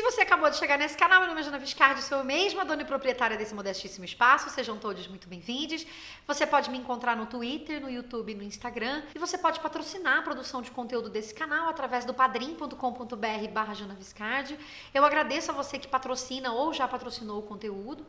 Se você acabou de chegar nesse canal, meu nome é Jana Viscardi, sou eu mesma, dona e proprietária desse modestíssimo espaço. Sejam todos muito bem-vindos. Você pode me encontrar no Twitter, no YouTube e no Instagram. E você pode patrocinar a produção de conteúdo desse canal através do padrim.com.br/Jana Viscardi. Eu agradeço a você que patrocina ou já patrocinou o conteúdo.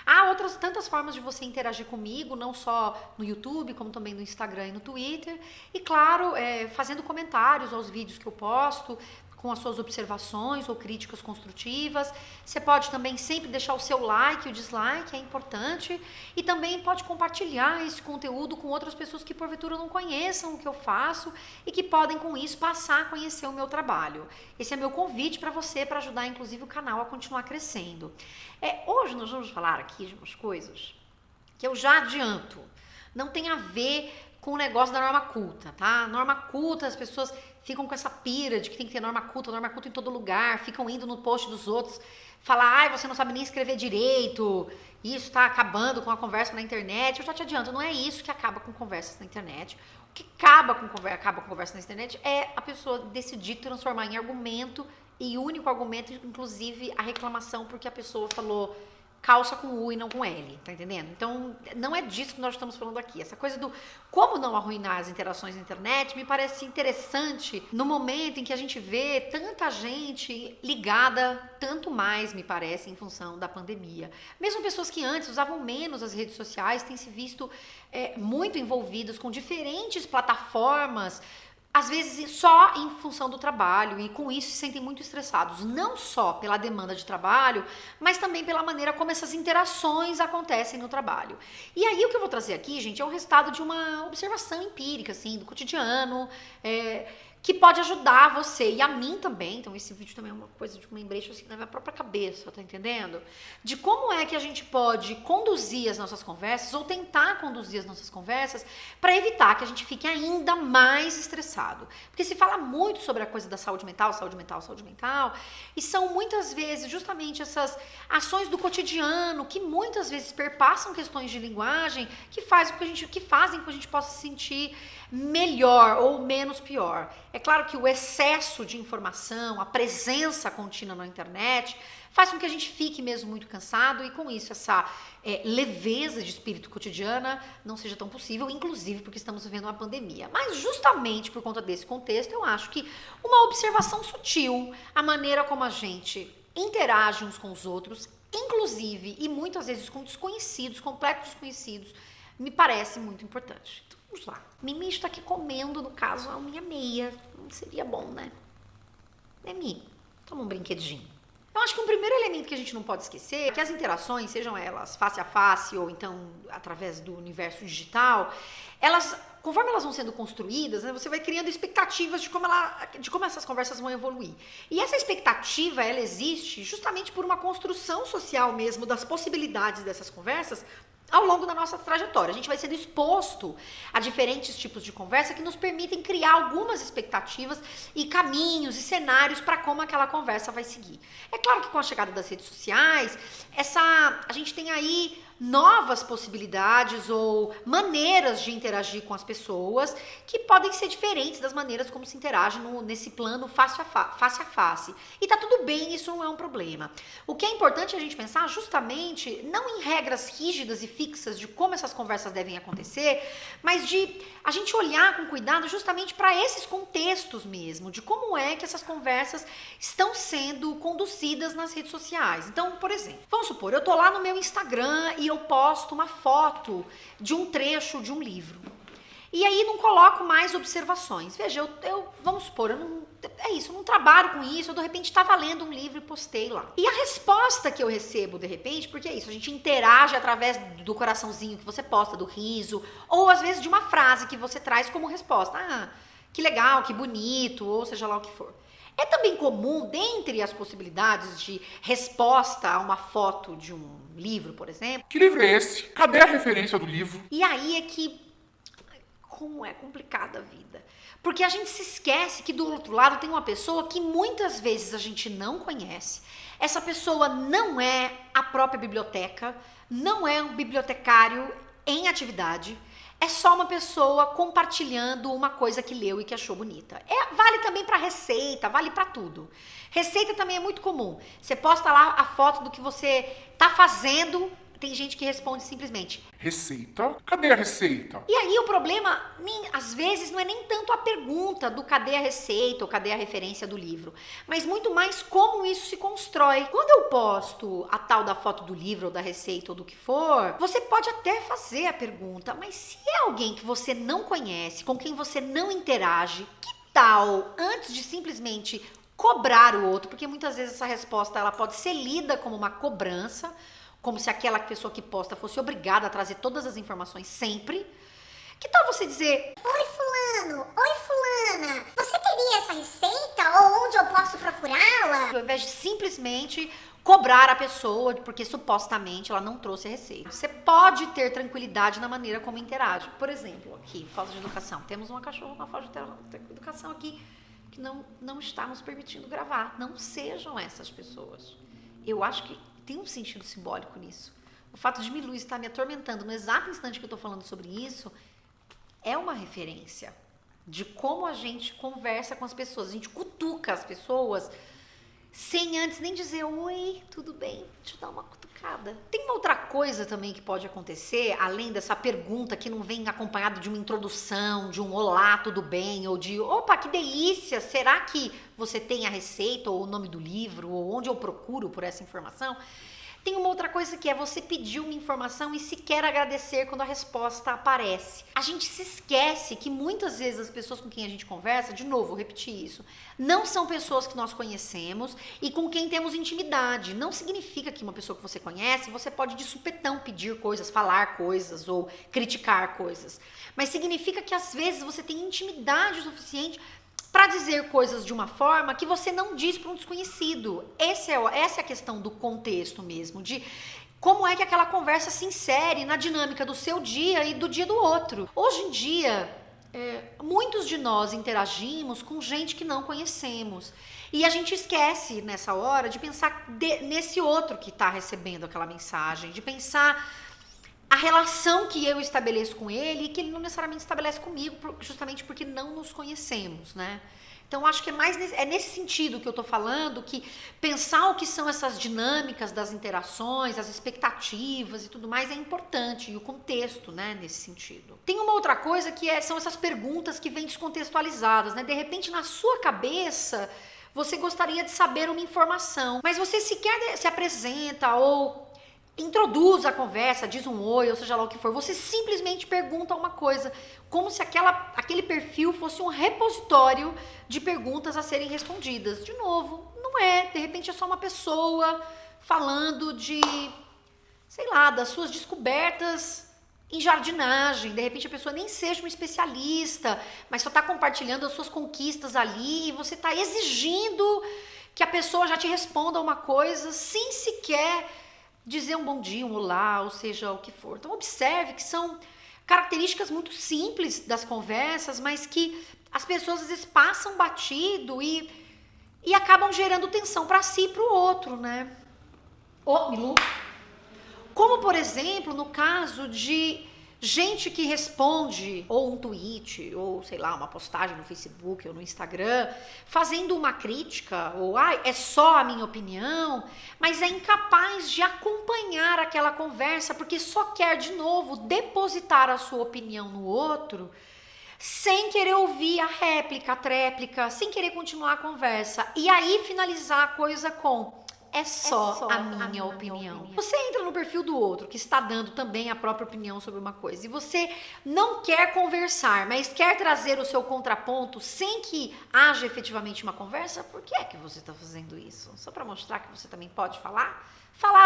Há outras tantas formas de você interagir comigo, não só no YouTube, como também no Instagram e no Twitter. E claro, fazendo comentários aos vídeos que eu posto, com as suas observações ou críticas construtivas. Você pode também sempre deixar o seu like e o dislike, é importante. E também pode compartilhar esse conteúdo com outras pessoas que porventura não conheçam o que eu faço e que podem com isso passar a conhecer o meu trabalho. Esse é meu convite para você, para ajudar inclusive o canal a continuar crescendo. Hoje nós vamos falar aqui de umas coisas que eu já adianto. Não tem a ver com o negócio da norma culta, tá? Norma culta, as pessoas ficam com essa pira de que tem que ter norma culta em todo lugar, ficam indo no post dos outros, falar, você não sabe nem escrever direito, isso tá acabando com a conversa na internet. Eu já te adianto, não é isso que acaba com conversas na internet. O que acaba com conversa na internet é a pessoa decidir transformar em argumento, e único argumento, inclusive, a reclamação porque a pessoa falou calça com U e não com L, tá entendendo? Então, não é disso que nós estamos falando aqui. Essa coisa do como não arruinar as interações na internet me parece interessante no momento em que a gente vê tanta gente ligada, tanto mais, me parece, em função da pandemia. Mesmo pessoas que antes usavam menos as redes sociais têm se visto muito envolvidas com diferentes plataformas, às vezes só em função do trabalho, e com isso se sentem muito estressados, não só pela demanda de trabalho, mas também pela maneira como essas interações acontecem no trabalho. E aí o que eu vou trazer aqui, gente, é o resultado de uma observação empírica, assim, do cotidiano, que pode ajudar você e a mim também. Então esse vídeo também é uma coisa de um lembrete assim na minha própria cabeça, tá entendendo? De como é que a gente pode conduzir as nossas conversas ou tentar conduzir as nossas conversas para evitar que a gente fique ainda mais estressado. Porque se fala muito sobre a coisa da saúde mental, e são muitas vezes justamente essas ações do cotidiano que muitas vezes perpassam questões de linguagem que fazem com que a gente possa se sentir melhor ou menos pior. É claro que o excesso de informação, a presença contínua na internet, faz com que a gente fique mesmo muito cansado e com isso essa leveza de espírito cotidiana não seja tão possível, inclusive porque estamos vivendo uma pandemia. Mas justamente por conta desse contexto, eu acho que uma observação sutil, a maneira como a gente interage uns com os outros, inclusive e muitas vezes com desconhecidos, completos desconhecidos, me parece muito importante. Então, vamos lá. Mimi está aqui comendo, no caso, a minha meia. Não seria bom, né? Mimi, toma um brinquedinho. Eu acho que um primeiro elemento que a gente não pode esquecer é que as interações, sejam elas face a face ou então através do universo digital, conforme elas vão sendo construídas, né, você vai criando expectativas de como essas conversas vão evoluir. E essa expectativa, ela existe justamente por uma construção social mesmo das possibilidades dessas conversas ao longo da nossa trajetória. A gente vai sendo exposto a diferentes tipos de conversa que nos permitem criar algumas expectativas e caminhos e cenários para como aquela conversa vai seguir. É claro que com a chegada das redes sociais, a gente tem aí novas possibilidades ou maneiras de interagir com as pessoas que podem ser diferentes das maneiras como se interage nesse plano face a face. E tá tudo bem, isso não é um problema. O que é importante a gente pensar justamente não em regras rígidas e fixas de como essas conversas devem acontecer, mas de a gente olhar com cuidado justamente para esses contextos mesmo, de como é que essas conversas estão sendo conduzidas nas redes sociais. Então, por exemplo, vamos supor, eu tô lá no meu Instagram e eu posto uma foto de um trecho de um livro. E aí não coloco mais observações. Veja, vamos supor, eu não trabalho com isso, eu de repente estava lendo um livro e postei lá. E a resposta que eu recebo de repente, porque é isso, a gente interage através do coraçãozinho que você posta, do riso, ou às vezes de uma frase que você traz como resposta. Que legal, que bonito, ou seja lá o que for. É também comum, dentre as possibilidades de resposta a uma foto de um livro, por exemplo. Que livro é esse? Cadê a referência do livro? E aí é que como é complicada a vida. Porque a gente se esquece que do outro lado tem uma pessoa que muitas vezes a gente não conhece. Essa pessoa não é a própria biblioteca, não é um bibliotecário em atividade, é só uma pessoa compartilhando uma coisa que leu e que achou bonita. Vale também para receita, vale para tudo. Receita também é muito comum. Você posta lá a foto do que você tá fazendo, tem gente que responde simplesmente: receita? Cadê a receita? E aí o problema, às vezes, não é nem tanto a pergunta do cadê a receita ou cadê a referência do livro, mas muito mais como isso se constrói. Quando eu posto a tal da foto do livro ou da receita ou do que for, você pode até fazer a pergunta, mas se é alguém que você não conhece, com quem você não interage, que tal, antes de simplesmente cobrar o outro, porque muitas vezes essa resposta ela pode ser lida como uma cobrança, como se aquela pessoa que posta fosse obrigada a trazer todas as informações sempre. Que tal você dizer: oi fulano, oi fulana, você teria essa receita ou onde eu posso procurá-la? Ao invés de simplesmente cobrar a pessoa, porque supostamente ela não trouxe a receita. Você pode ter tranquilidade na maneira como interage. Por exemplo, aqui, falta de educação. Temos uma cachorra com falta de educação aqui que não está nos permitindo gravar. Não sejam essas pessoas. Eu acho que tem um sentido simbólico nisso. O fato de Milu estar me atormentando no exato instante que eu estou falando sobre isso é uma referência de como a gente conversa com as pessoas. A gente cutuca as pessoas sem antes nem dizer: oi, tudo bem? Deixa eu dar uma cutucada. Tem uma outra coisa também que pode acontecer, além dessa pergunta que não vem acompanhada de uma introdução, de um olá, tudo bem? Ou de opa, que delícia, será que você tem a receita ou o nome do livro? Ou onde eu procuro por essa informação? Tem uma outra coisa que é você pedir uma informação e sequer agradecer quando a resposta aparece. A gente se esquece que muitas vezes as pessoas com quem a gente conversa, de novo, vou repetir isso, não são pessoas que nós conhecemos e com quem temos intimidade. Não significa que uma pessoa que você conhece, você pode de supetão pedir coisas, falar coisas ou criticar coisas. Mas significa que às vezes você tem intimidade o suficiente para dizer coisas de uma forma que você não diz para um desconhecido. Essa é a questão do contexto mesmo, de como é que aquela conversa se insere na dinâmica do seu dia e do dia do outro. Hoje em dia, muitos de nós interagimos com gente que não conhecemos. E a gente esquece, nessa hora, de pensar nesse outro que está recebendo aquela mensagem, de pensar a relação que eu estabeleço com ele e que ele não necessariamente estabelece comigo, justamente porque não nos conhecemos, né? Então, acho que é nesse sentido que eu tô falando, que pensar o que são essas dinâmicas das interações, as expectativas e tudo mais é importante, e o contexto, né, nesse sentido. Tem uma outra coisa que são essas perguntas que vêm descontextualizadas, né? De repente, na sua cabeça, você gostaria de saber uma informação, mas você sequer se apresenta ou introduz a conversa, diz um oi, ou seja lá o que for, você simplesmente pergunta uma coisa, como se aquele perfil fosse um repositório de perguntas a serem respondidas. De novo, não é, de repente é só uma pessoa falando de, sei lá, das suas descobertas em jardinagem, de repente a pessoa nem seja um especialista, mas só está compartilhando as suas conquistas ali e você está exigindo que a pessoa já te responda uma coisa sem sequer dizer um bom dia, um olá, ou seja, o que for. Então, observe que são características muito simples das conversas, mas que as pessoas às vezes passam batido e acabam gerando tensão para si e para o outro, né? Milu. Como, por exemplo, no caso de gente que responde ou um tweet, ou sei lá, uma postagem no Facebook ou no Instagram, fazendo uma crítica, ou é só a minha opinião, mas é incapaz de acompanhar aquela conversa, porque só quer de novo depositar a sua opinião no outro, sem querer ouvir a réplica, a tréplica, sem querer continuar a conversa. E aí finalizar a coisa com: é só a minha opinião. Você entra no perfil do outro, que está dando também a própria opinião sobre uma coisa, e você não quer conversar, mas quer trazer o seu contraponto sem que haja efetivamente uma conversa. Por que é que você está fazendo isso? Só para mostrar que você também pode falar?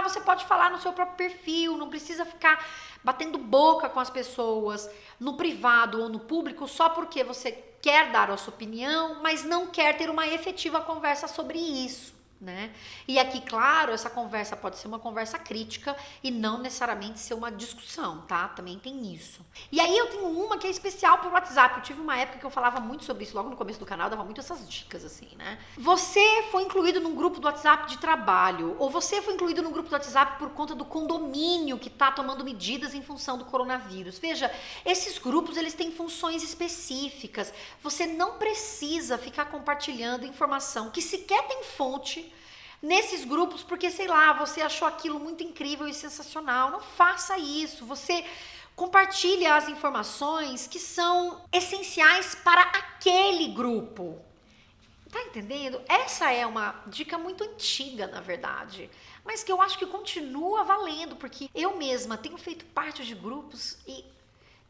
Você pode falar no seu próprio perfil, não precisa ficar batendo boca com as pessoas no privado ou no público só porque você quer dar a sua opinião, mas não quer ter uma efetiva conversa sobre isso. né? E aqui, claro, essa conversa pode ser uma conversa crítica e não necessariamente ser uma discussão, tá? Também tem isso. E aí eu tenho uma que é especial pro WhatsApp. Eu tive uma época que eu falava muito sobre isso, logo no começo do canal, eu dava muito essas dicas, assim, né? Você foi incluído num grupo do WhatsApp de trabalho, ou você foi incluído num grupo do WhatsApp por conta do condomínio que tá tomando medidas em função do coronavírus. Veja, esses grupos, eles têm funções específicas. Você não precisa ficar compartilhando informação que sequer tem fonte nesses grupos, porque, sei lá, você achou aquilo muito incrível e sensacional. Não faça isso. Você compartilha as informações que são essenciais para aquele grupo. Tá entendendo? Essa é uma dica muito antiga, na verdade, mas que eu acho que continua valendo, porque eu mesma tenho feito parte de grupos e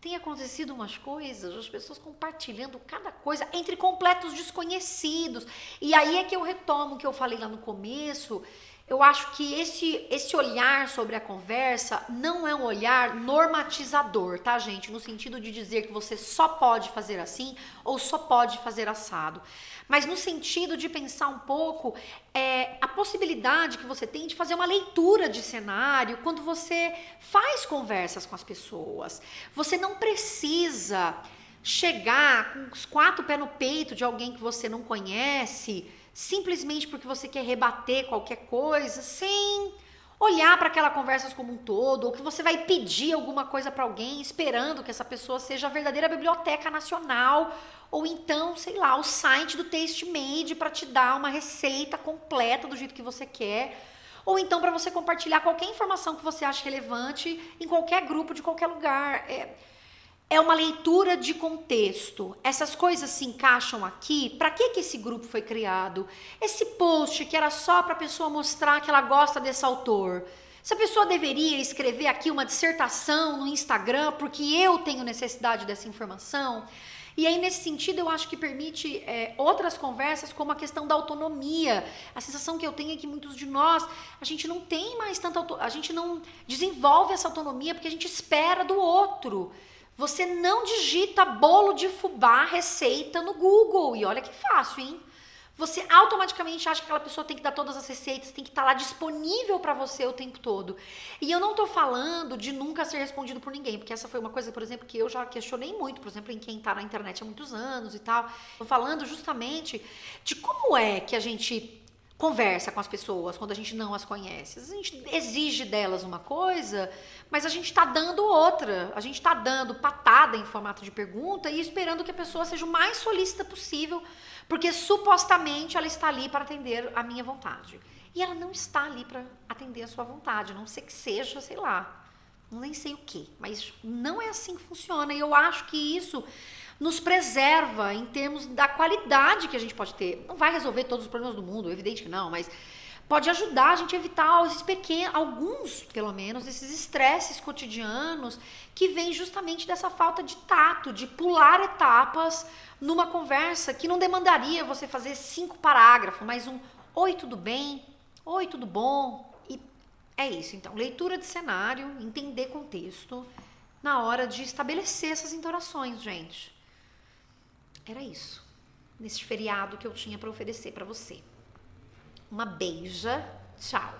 tem acontecido umas coisas, as pessoas compartilhando cada coisa entre completos desconhecidos. E aí é que eu retomo o que eu falei lá no começo. Eu acho que esse olhar sobre a conversa não é um olhar normatizador, tá, gente? No sentido de dizer que você só pode fazer assim ou só pode fazer assado. Mas no sentido de pensar um pouco a possibilidade que você tem de fazer uma leitura de cenário quando você faz conversas com as pessoas. Você não precisa chegar com os 4 pés no peito de alguém que você não conhece simplesmente porque você quer rebater qualquer coisa, sem olhar para aquela conversa como um todo, ou que você vai pedir alguma coisa para alguém esperando que essa pessoa seja a verdadeira biblioteca nacional, ou então, sei lá, o site do TasteMade para te dar uma receita completa do jeito que você quer, ou então para você compartilhar qualquer informação que você acha relevante em qualquer grupo de qualquer lugar. É uma leitura de contexto. Essas coisas se encaixam aqui? Para que esse grupo foi criado? Esse post que era só para a pessoa mostrar que ela gosta desse autor. Essa pessoa deveria escrever aqui uma dissertação no Instagram porque eu tenho necessidade dessa informação? E aí, nesse sentido, eu acho que permite outras conversas, como a questão da autonomia. A sensação que eu tenho é que muitos de nós, a gente não tem mais tanta a gente não desenvolve essa autonomia porque a gente espera do outro. Você não digita bolo de fubá receita no Google. E olha que fácil, hein? Você automaticamente acha que aquela pessoa tem que dar todas as receitas, tem que estar lá disponível para você o tempo todo. E eu não tô falando de nunca ser respondido por ninguém, porque essa foi uma coisa, por exemplo, que eu já questionei muito, por exemplo, em quem tá na internet há muitos anos e tal. Tô falando justamente de como é que a gente conversa com as pessoas quando a gente não as conhece. A gente exige delas uma coisa, mas a gente está dando outra. A gente está dando patada em formato de pergunta e esperando que a pessoa seja o mais solícita possível, porque supostamente ela está ali para atender a minha vontade. E ela não está ali para atender a sua vontade, a não ser que seja, sei lá, nem sei o que, mas não é assim que funciona. E eu acho que isso nos preserva em termos da qualidade que a gente pode ter. Não vai resolver todos os problemas do mundo, é evidente que não, mas pode ajudar a gente a evitar esses pequenos, alguns, pelo menos, esses estresses cotidianos que vêm justamente dessa falta de tato, de pular etapas numa conversa que não demandaria você fazer 5 parágrafos, mas um oi, tudo bem? Oi, tudo bom? E é isso, então. Leitura de cenário, entender contexto na hora de estabelecer essas interações, gente. Era isso, nesse feriado que eu tinha para oferecer para você. Uma beija, tchau!